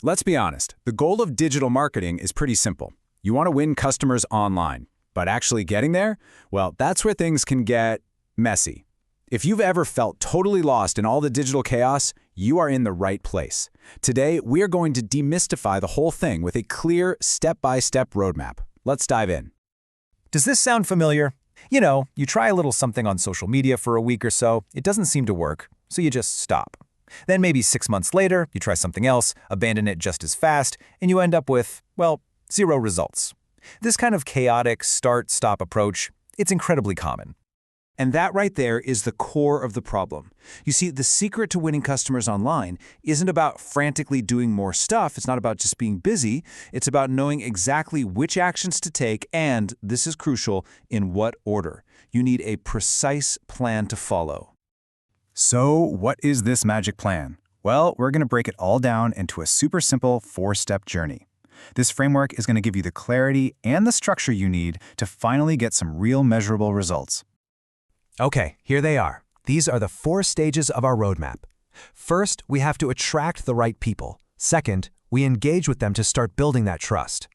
Let's be honest, the goal of digital marketing is pretty simple. You want to win customers online, but actually getting there? Well, that's where things can get messy. If you've ever felt totally lost in all the digital chaos, you are in the right place. Today, we are going to demystify the whole thing with a clear, step-by-step roadmap. Let's dive in. Does this sound familiar? You try a little something on social media for a week or so, it doesn't seem to work, so you just stop. Then maybe 6 months later, you try something else, abandon it just as fast, and you end up with, well, 0 results. This kind of chaotic start-stop approach, it's incredibly common. And that right there is the core of the problem. You see, the secret to winning customers online isn't about frantically doing more stuff. It's not about just being busy. It's about knowing exactly which actions to take and, this is crucial, in what order. You need a precise plan to follow. So, what is this magic plan? Well, we're going to break it all down into a super simple 4-step journey. This framework is going to give you the clarity and the structure you need to finally get some real measurable results. Okay, here they are. These are the 4 stages of our roadmap. First, we have to attract the right people. Second, we engage with them to start building that trust.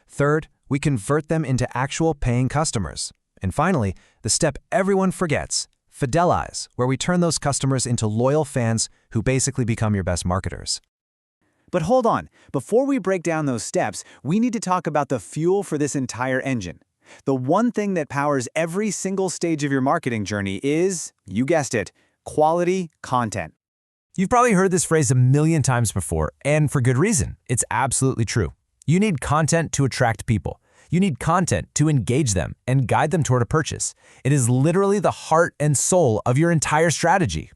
Third, we convert them into actual paying customers. And finally, the step everyone forgets, fidelize, where we turn those customers into loyal fans who basically become your best marketers. But hold on, before we break down those steps, we need to talk about the fuel for this entire engine. The one thing that powers every single stage of your marketing journey is, you guessed it, quality content. You've probably heard this phrase a million times before, and for good reason. It's absolutely true. You need content to attract people. You need content to engage them and guide them toward a purchase. It is literally the heart and soul of your entire strategy.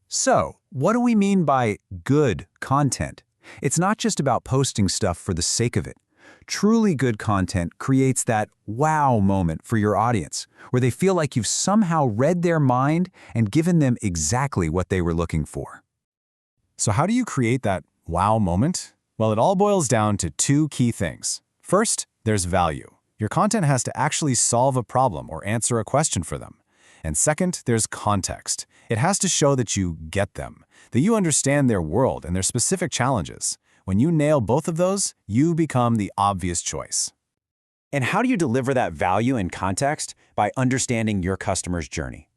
So, what do we mean by good content? It's not just about posting stuff for the sake of it. Truly good content creates that wow moment for your audience, where they feel like you've somehow read their mind and given them exactly what they were looking for. So how do you create that wow moment? Well, it all boils down to 2 key things. First, there's value. Your content has to actually solve a problem or answer a question for them. And second, there's context. It has to show that you get them, that you understand their world and their specific challenges. When you nail both of those, you become the obvious choice. And how do you deliver that value and context? By understanding your customer's journey.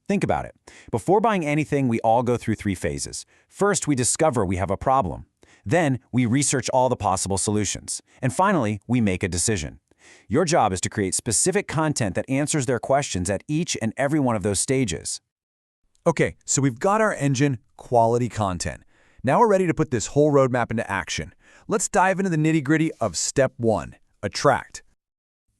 Think about it. Before buying anything, we all go through 3 phases. First, we discover we have a problem. Then, we research all the possible solutions. And finally, we make a decision. Your job is to create specific content that answers their questions at each and every one of those stages. Okay, so we've got our engine, quality content. Now we're ready to put this whole roadmap into action. Let's dive into the nitty-gritty of step 1, attract.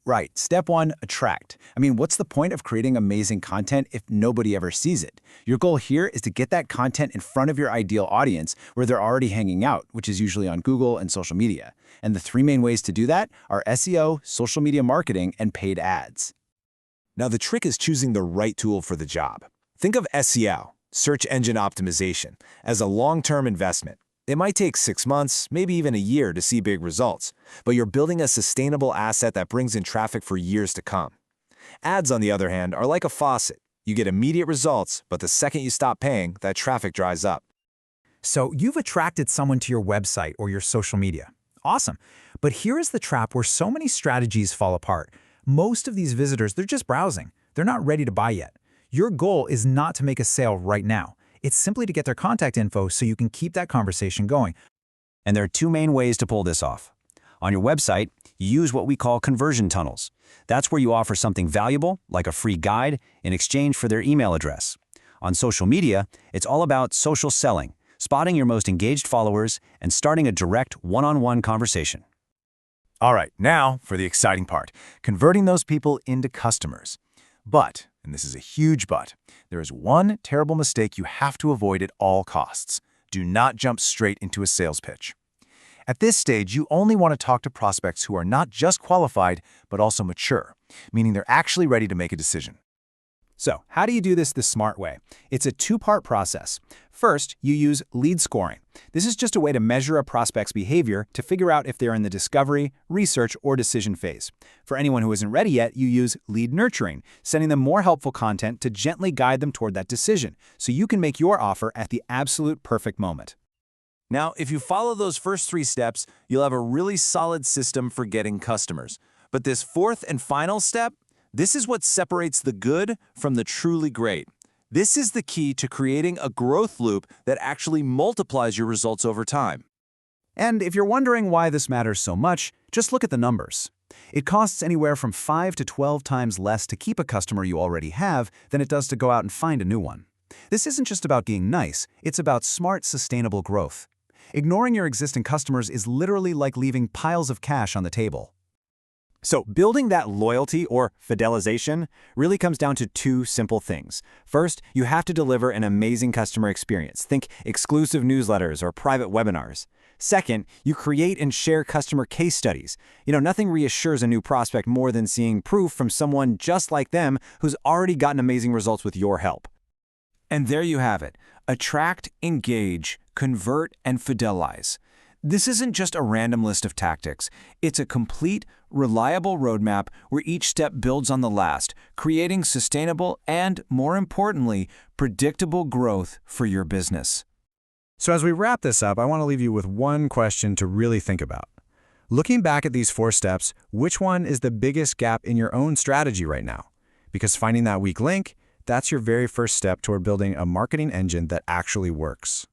Right, step 1, attract. What's the point of creating amazing content if nobody ever sees it? Your goal here is to get that content in front of your ideal audience where they're already hanging out, which is usually on Google and social media. And the 3 main ways to do that are SEO, social media marketing, and paid ads. Now the trick is choosing the right tool for the job. Think of SEO, search engine optimization, as a long-term investment. It might take 6 months, maybe even a year to see big results, but you're building a sustainable asset that brings in traffic for years to come. Ads, on the other hand, are like a faucet. You get immediate results, but the second you stop paying, that traffic dries up. So you've attracted someone to your website or your social media. Awesome. But here is the trap where so many strategies fall apart. Most of these visitors, they're just browsing. They're not ready to buy yet. Your goal is not to make a sale right now. It's simply to get their contact info so you can keep that conversation going. And there are 2 main ways to pull this off. On your website, you use what we call conversion tunnels. That's where you offer something valuable, like a free guide, in exchange for their email address. On social media, it's all about social selling, spotting your most engaged followers, and starting a direct one-on-one conversation. All right, now for the exciting part, converting those people into customers. But, and this is a huge but, there is one terrible mistake you have to avoid at all costs. Do not jump straight into a sales pitch. At this stage, you only want to talk to prospects who are not just qualified, but also mature, meaning they're actually ready to make a decision. So, how do you do this the smart way? It's a 2-part process. First, you use lead scoring. This is just a way to measure a prospect's behavior to figure out if they're in the discovery, research, or decision phase. For anyone who isn't ready yet, you use lead nurturing, sending them more helpful content to gently guide them toward that decision, so you can make your offer at the absolute perfect moment. Now, if you follow those first 3 steps, you'll have a really solid system for getting customers. But this fourth and final step, this is what separates the good from the truly great. This is the key to creating a growth loop that actually multiplies your results over time. And if you're wondering why this matters so much, just look at the numbers. It costs anywhere from 5 to 12 times less to keep a customer you already have than it does to go out and find a new one. This isn't just about being nice, it's about smart, sustainable growth. Ignoring your existing customers is literally like leaving piles of cash on the table. So building that loyalty or fidelization really comes down to 2 simple things. First, you have to deliver an amazing customer experience. Think exclusive newsletters or private webinars. Second, you create and share customer case studies. Nothing reassures a new prospect more than seeing proof from someone just like them who's already gotten amazing results with your help. And there you have it. Attract, engage, convert, and fidelize. This isn't just a random list of tactics. It's a complete, reliable roadmap where each step builds on the last, creating sustainable and, more importantly, predictable growth for your business. So as we wrap this up, I want to leave you with one question to really think about. Looking back at these 4 steps, which one is the biggest gap in your own strategy right now? Because finding that weak link, that's your very first step toward building a marketing engine that actually works.